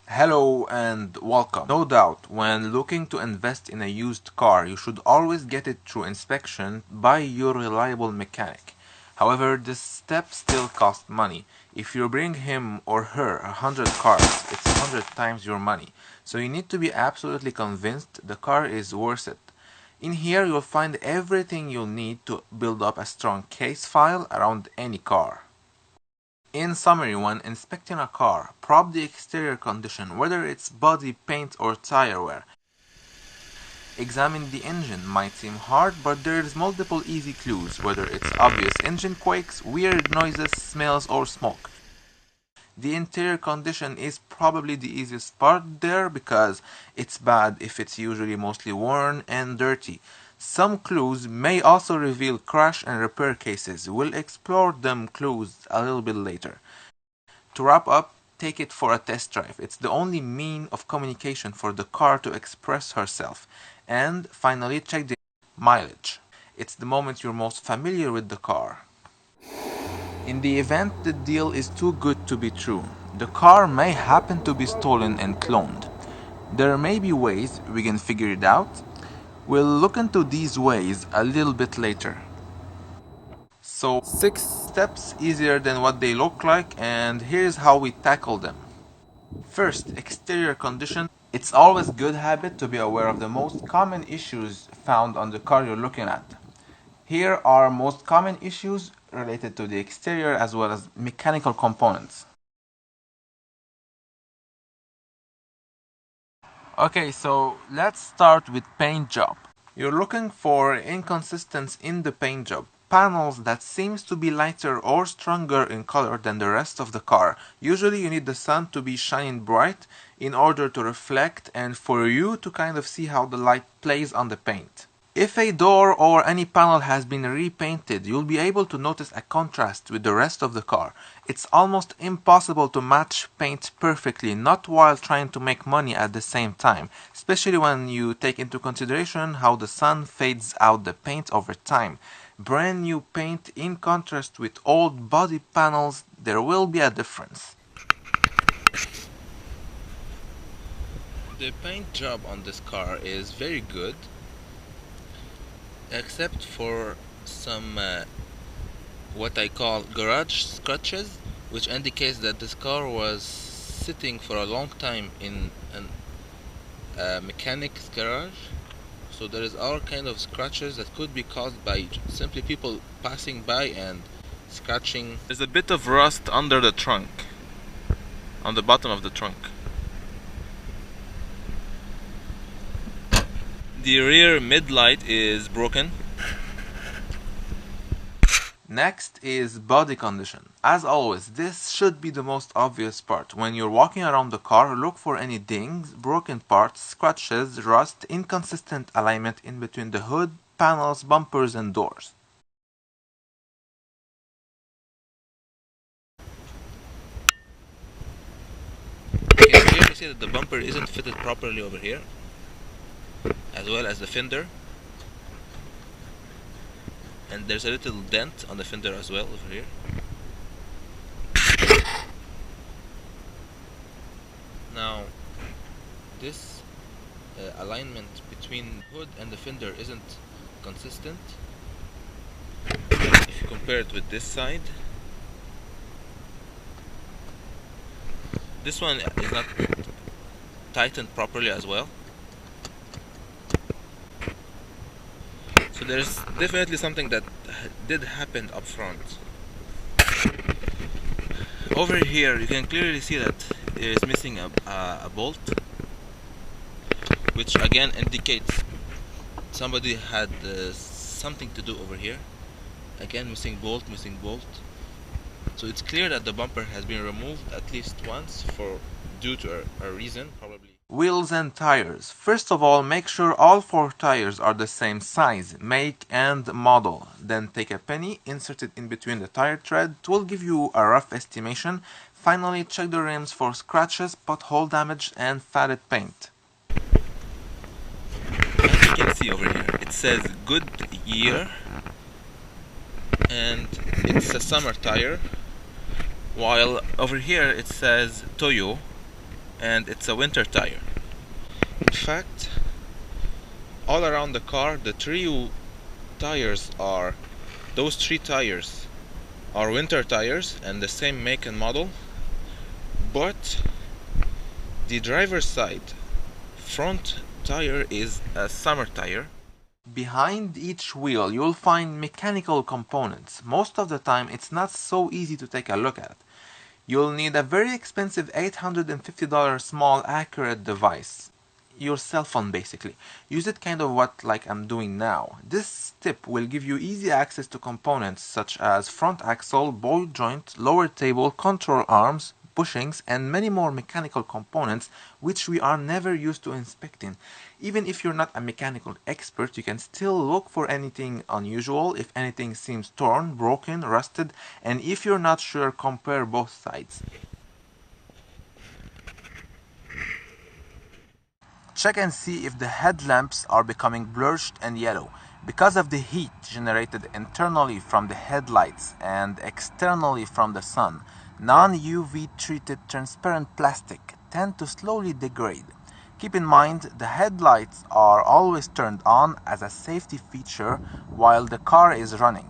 Hello and welcome. No doubt, when looking to invest in a used car, you should always get it through inspection by your reliable mechanic. However, this step still costs money. If you bring him or her 100 cars, it's 100 times your money. So you need to be absolutely convinced the car is worth it. In here, you'll find everything you'll need to build up a strong case file around any car. In summary, when inspecting a car, probe the exterior condition, whether it's body, paint or tire wear. Examine the engine. Might seem hard, but there's multiple easy clues, whether it's obvious engine quakes, weird noises, smells or smoke. The interior condition is probably the easiest part there because it's bad if it's usually mostly worn and dirty. Some clues may also reveal crash and repair cases. We'll explore them clues a little bit later. To wrap up, take it for a test drive. It's the only mean of communication for the car to express herself. And finally, check the mileage. It's the moment you're most familiar with the car. In the event the deal is too good to be true, the car may happen to be stolen and cloned. There may be ways we can figure it out. We'll look into these ways a little bit later. So 6 steps easier than what they look like, and here's how we tackle them. First, exterior condition. It's always good habit to be aware of the most common issues found on the car you're looking at. Here are most common issues related to the exterior as well as mechanical components. Okay, so let's start with paint job. You're looking for inconsistency in the paint job. Panels that seems to be lighter or stronger in color than the rest of the car. Usually you need the sun to be shining bright in order to reflect and for you to kind of see how the light plays on the paint. If a door or any panel has been repainted, you'll be able to notice a contrast with the rest of the car. It's almost impossible to match paint perfectly, not while trying to make money at the same time, especially when you take into consideration how the sun fades out the paint over time. Brand new paint in contrast with old body panels, there will be a difference. The paint job on this car is very good, except for some what I call garage scratches, which indicates that this car was sitting for a long time in a mechanic's garage. So there is all kind of scratches that could be caused by simply people passing by and scratching. There's a bit of rust under the trunk, on the bottom of the trunk. The rear mid-light is broken. Next is body condition. As always, this should be the most obvious part. When you're walking around the car, look for any dings, broken parts, scratches, rust, inconsistent alignment in between the hood, panels, bumpers and doors. You can clearly see that the bumper isn't fitted properly over here, as well as the fender. And there's a little dent on the fender as well over here. Now, this alignment between hood and the fender isn't consistent. If you compare it with this side, this one is not tightened properly as well. So there's definitely something that did happen up front. Over here you can clearly see that there is missing a bolt, which again indicates somebody had something to do over here. Again, missing bolt. So it's clear that the bumper has been removed at least once due to a reason, probably. Wheels and tires. First of all, make sure all 4 tires are the same size, make and model. Then take a penny, insert it in between the tire tread. It will give you a rough estimation. Finally, check the rims for scratches, pothole damage and faded paint. As you can see over here, it says good year and it's a summer tire, while over here it says Toyo and it's a winter tire. In fact, all around the car, those three tires are winter tires and the same make and model, but the driver's side front tire is a summer tire. Behind each wheel, you'll find mechanical components. Most of the time, it's not so easy to take a look at. You'll need a very expensive $850 small accurate device. Your cell phone basically. Use it kind of like I'm doing now. This tip will give you easy access to components such as front axle, ball joint, lower table, control arms, bushings, and many more mechanical components which we are never used to inspecting. Even if you're not a mechanical expert, you can still look for anything unusual. If anything seems torn, broken, rusted, and if you're not sure, compare both sides. Check and see if the headlamps are becoming blurred and yellow because of the heat generated internally from the headlights and externally from the sun. Non-UV treated transparent plastic tend to slowly degrade. Keep in mind the headlights are always turned on as a safety feature while the car is running.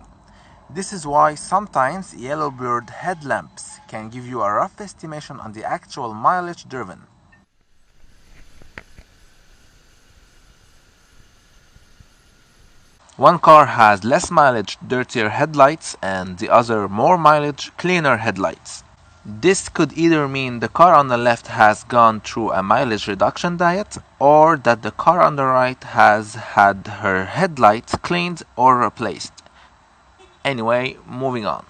This is why sometimes yellow blurred headlamps can give you a rough estimation on the actual mileage driven. One car has less mileage, dirtier headlights, and the other more mileage, cleaner headlights. This could either mean the car on the left has gone through a mileage reduction diet, or that the car on the right has had her headlights cleaned or replaced. Anyway, moving on.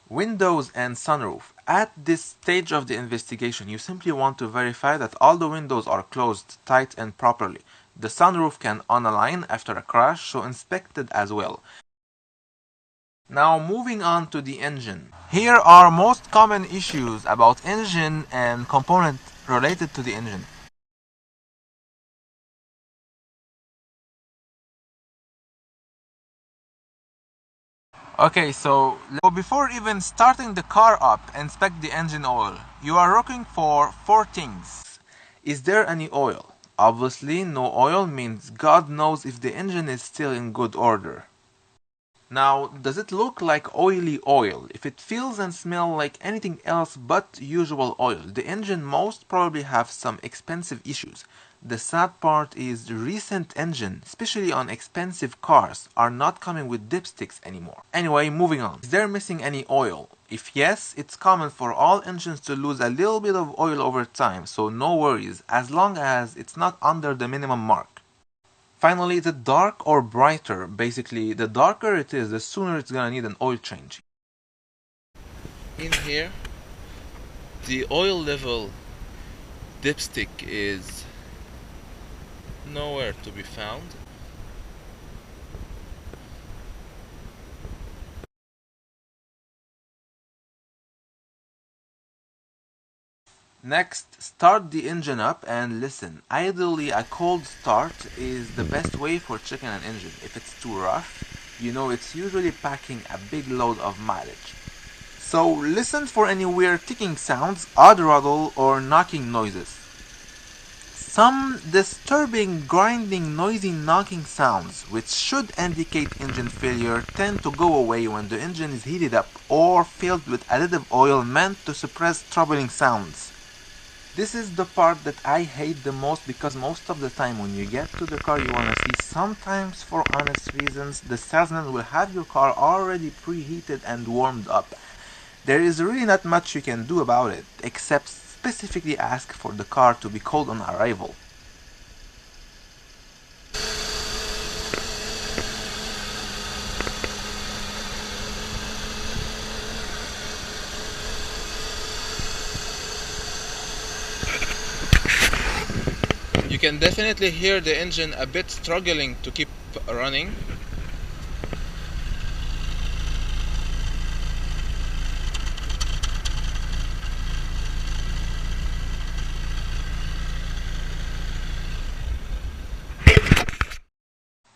Windows and sunroof. At this stage of the investigation, you simply want to verify that all the windows are closed tight and properly. The sunroof can unalign after a crash, so inspect it as well. Now moving on to the engine. Here are most common issues about engine and components related to the engine. Okay, so before even starting the car up, inspect the engine oil. You are looking for four things. Is there any oil? Obviously, no oil means God knows if the engine is still in good order. Now, does it look like oily oil? If it feels and smells like anything else but usual oil, the engine most probably have some expensive issues. The sad part is recent engines, especially on expensive cars, are not coming with dipsticks anymore. Anyway, moving on. Is there missing any oil? If yes, it's common for all engines to lose a little bit of oil over time, so no worries, as long as it's not under the minimum mark. Finally, the dark or brighter. Basically, the darker it is, the sooner it's gonna need an oil change. In here, the oil level dipstick is nowhere to be found. Next, start the engine up and listen. Ideally, a cold start is the best way for checking an engine. If it's too rough, you know it's usually packing a big load of mileage. So listen for any weird ticking sounds, odd rattle, or knocking noises. Some disturbing, grinding, noisy knocking sounds, which should indicate engine failure, tend to go away when the engine is heated up or filled with additive oil meant to suppress troubling sounds. This is the part that I hate the most because most of the time when you get to the car you want to see, sometimes for honest reasons, the salesman will have your car already preheated and warmed up. There is really not much you can do about it, except specifically ask for the car to be cold on arrival. You can definitely hear the engine a bit struggling to keep running.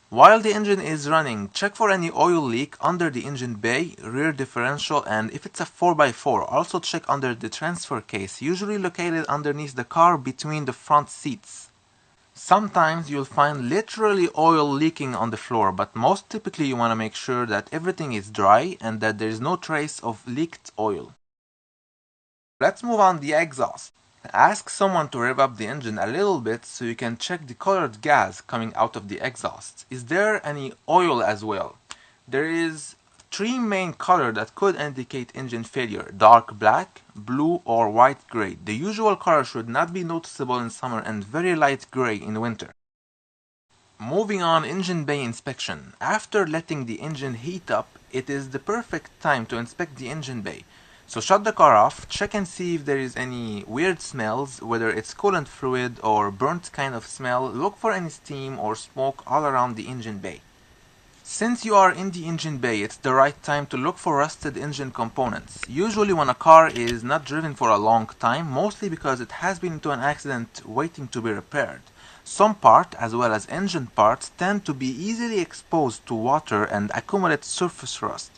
While the engine is running, check for any oil leak under the engine bay, rear differential, and if it's a 4x4, also check under the transfer case, usually located underneath the car between the front seats. Sometimes you'll find literally oil leaking on the floor, but most typically you want to make sure that everything is dry and that there is no trace of leaked oil. Let's move on the exhaust. Ask someone to rev up the engine a little bit so you can check the colored gas coming out of the exhaust. Is there any oil as well? There is three main colors that could indicate engine failure: dark black, blue, or white gray. The usual color should not be noticeable in summer and very light gray in winter. Moving on, engine bay inspection. After letting the engine heat up, it is the perfect time to inspect the engine bay. So shut the car off, check and see if there is any weird smells, whether it's coolant fluid or burnt kind of smell. Look for any steam or smoke all around the engine bay. Since you are in the engine bay, it's the right time to look for rusted engine components. Usually when a car is not driven for a long time, mostly because it has been into an accident waiting to be repaired. Some parts, as well as engine parts, tend to be easily exposed to water and accumulate surface rust.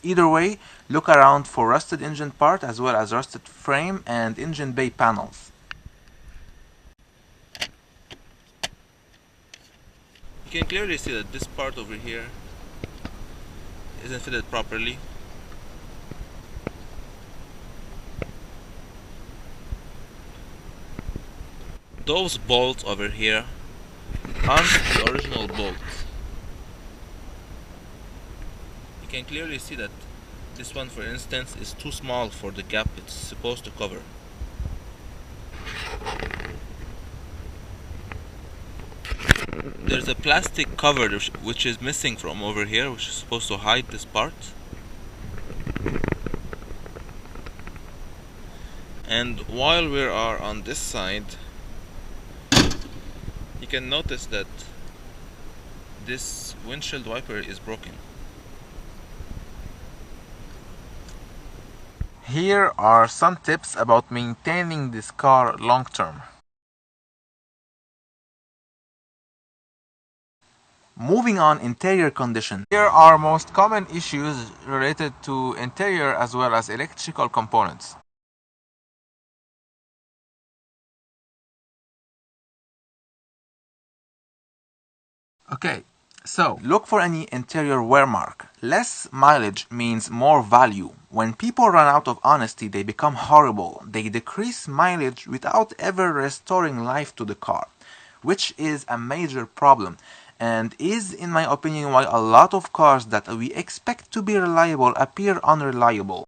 Either way, look around for rusted engine part as well as rusted frame and engine bay panels. You can clearly see that this part over here isn't fitted properly. Those bolts over here aren't the original bolts. You can clearly see that this one, for instance, is too small for the gap it's supposed to cover. There's a plastic cover which is missing from over here, which is supposed to hide this part. And while we are on this side, you can notice that this windshield wiper is broken. Here are some tips about maintaining this car long term. Moving on, interior condition. Here are most common issues related to interior as well as electrical components. Okay, so look for any interior wear mark. Less mileage means more value. When people run out of honesty, they become horrible. They decrease mileage without ever restoring life to the car, which is a major problem, and is, in my opinion, why a lot of cars that we expect to be reliable appear unreliable.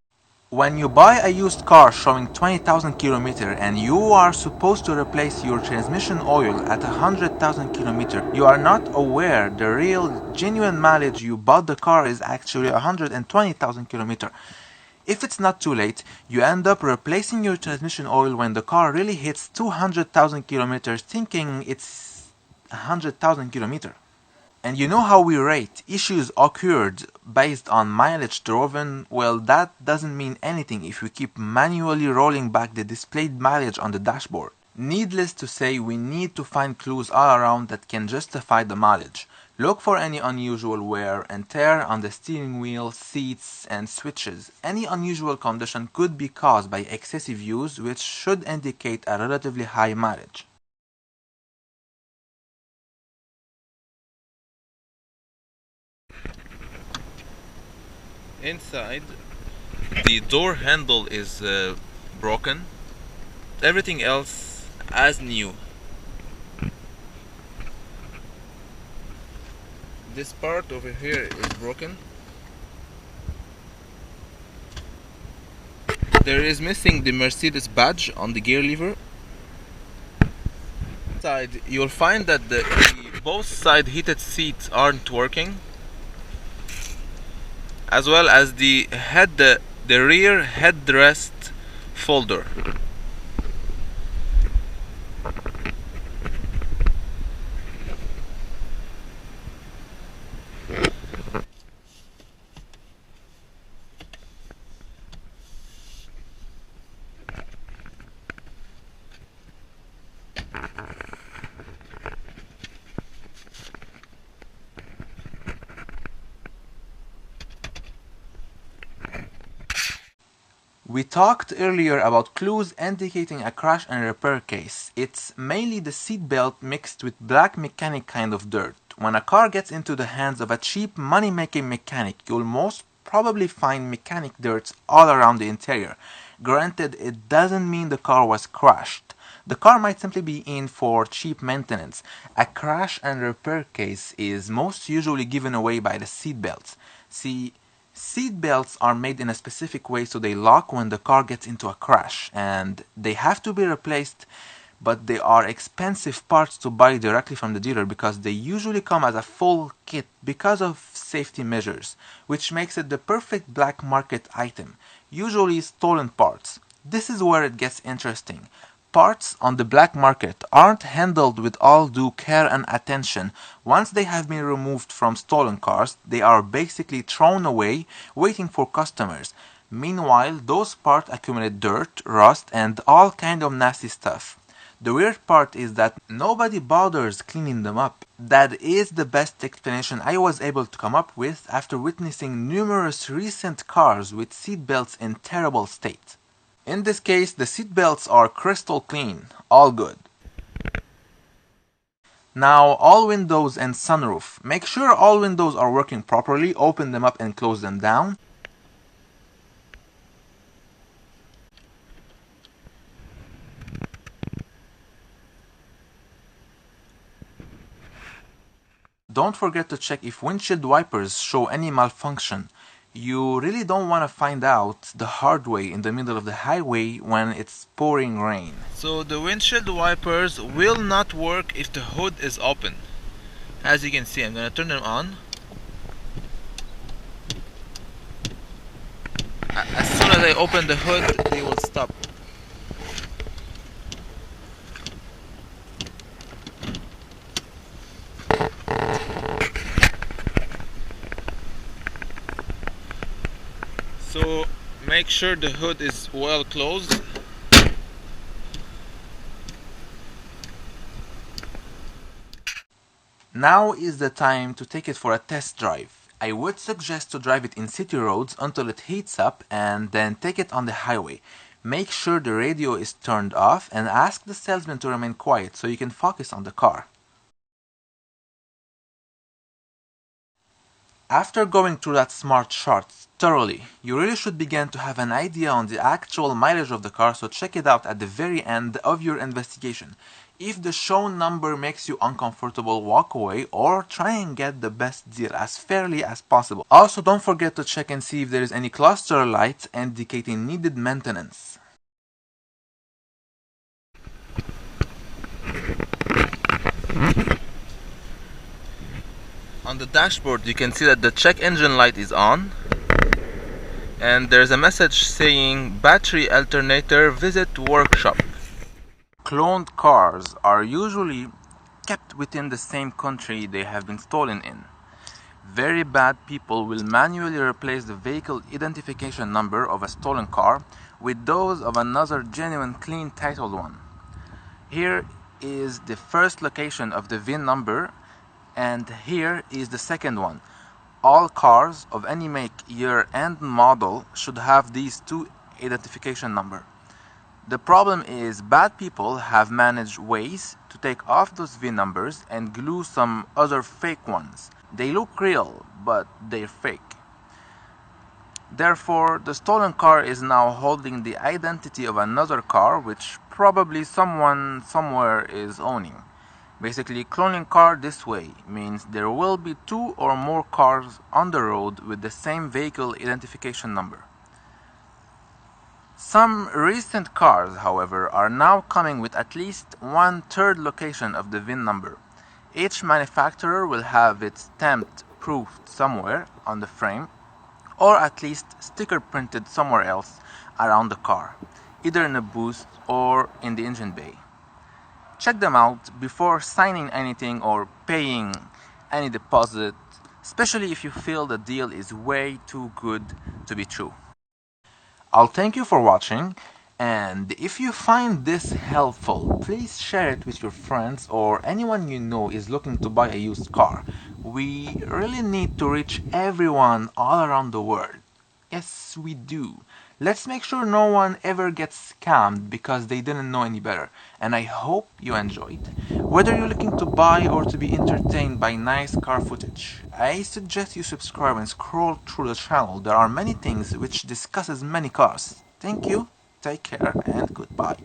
When you buy a used car showing 20,000 km and you are supposed to replace your transmission oil at 100,000 km, you are not aware the real genuine mileage you bought the car is actually 120,000 km. If it's not too late, you end up replacing your transmission oil when the car really hits 200,000 km thinking it's 100,000 km. And you know how we rate issues occurred based on mileage driven? Well, that doesn't mean anything if we keep manually rolling back the displayed mileage on the dashboard. Needless to say, we need to find clues all around that can justify the mileage. Look for any unusual wear and tear on the steering wheel, seats, and switches. Any unusual condition could be caused by excessive use, which should indicate a relatively high mileage. Inside, the door handle is broken. Everything else as new. This part over here is broken. There is missing the Mercedes badge on the gear lever. Inside, you'll find that both side heated seats aren't working, as well as the rear headrest folder. We talked earlier about clues indicating a crash and repair case. It's mainly the seatbelt mixed with black mechanic kind of dirt. When a car gets into the hands of a cheap money-making mechanic, you'll most probably find mechanic dirt all around the interior. Granted, it doesn't mean the car was crashed. The car might simply be in for cheap maintenance. A crash and repair case is most usually given away by the seatbelts. See, seat belts are made in a specific way so they lock when the car gets into a crash, and they have to be replaced, but they are expensive parts to buy directly from the dealer because they usually come as a full kit because of safety measures, which makes it the perfect black market item, usually stolen parts. This is where it gets interesting. Parts on the black market aren't handled with all due care and attention. Once they have been removed from stolen cars, they are basically thrown away, waiting for customers. Meanwhile, those parts accumulate dirt, rust, and all kind of nasty stuff. The weird part is that nobody bothers cleaning them up. That is the best explanation I was able to come up with after witnessing numerous recent cars with seatbelts in terrible state. In this case, the seatbelts are crystal clean, all good. Now, all windows and sunroof. Make sure all windows are working properly, open them up and close them down. Don't forget to check if windshield wipers show any malfunction. You really don't want to find out the hard way in the middle of the highway when it's pouring rain. So the windshield wipers will not work if the hood is open. As you can see, I'm gonna turn them on. As soon as I open the hood, they will stop. So make sure the hood is well closed. Now is the time to take it for a test drive. I would suggest to drive it in city roads until it heats up and then take it on the highway. Make sure the radio is turned off and ask the salesman to remain quiet so you can focus on the car. After going through that smart chart thoroughly, you really should begin to have an idea on the actual mileage of the car, so check it out at the very end of your investigation. If the shown number makes you uncomfortable, walk away or try and get the best deal as fairly as possible. Also, don't forget to check and see if there is any cluster light indicating needed maintenance. On the dashboard you can see that the check engine light is on, and there's a message saying battery alternator, visit workshop. Cloned cars are usually kept within the same country they have been stolen in. Very bad people will manually replace the vehicle identification number of a stolen car with those of another genuine clean titled one. Here is the first location of the VIN number, and here is the second one. All cars of any make, year and model should have these two identification number. The problem is bad people have managed ways to take off those VIN numbers and glue some other fake ones. They look real, but they're fake. Therefore, the stolen car is now holding the identity of another car which probably someone somewhere is owning. Basically, cloning car this way means there will be two or more cars on the road with the same vehicle identification number. Some recent cars, however, are now coming with at least 1/3 location of the VIN number. Each manufacturer will have it stamped proofed somewhere on the frame, or at least sticker printed somewhere else around the car, either in a booth or in the engine bay. Check them out before signing anything or paying any deposit, especially if you feel the deal is way too good to be true. I'll thank you for watching, and if you find this helpful, please share it with your friends or anyone you know is looking to buy a used car. We really need to reach everyone all around the world. Yes, we do. Let's make sure no one ever gets scammed because they didn't know any better. And I hope you enjoyed. Whether you're looking to buy or to be entertained by nice car footage, I suggest you subscribe and scroll through the channel. There are many things which discusses many cars. Thank you, take care, and goodbye.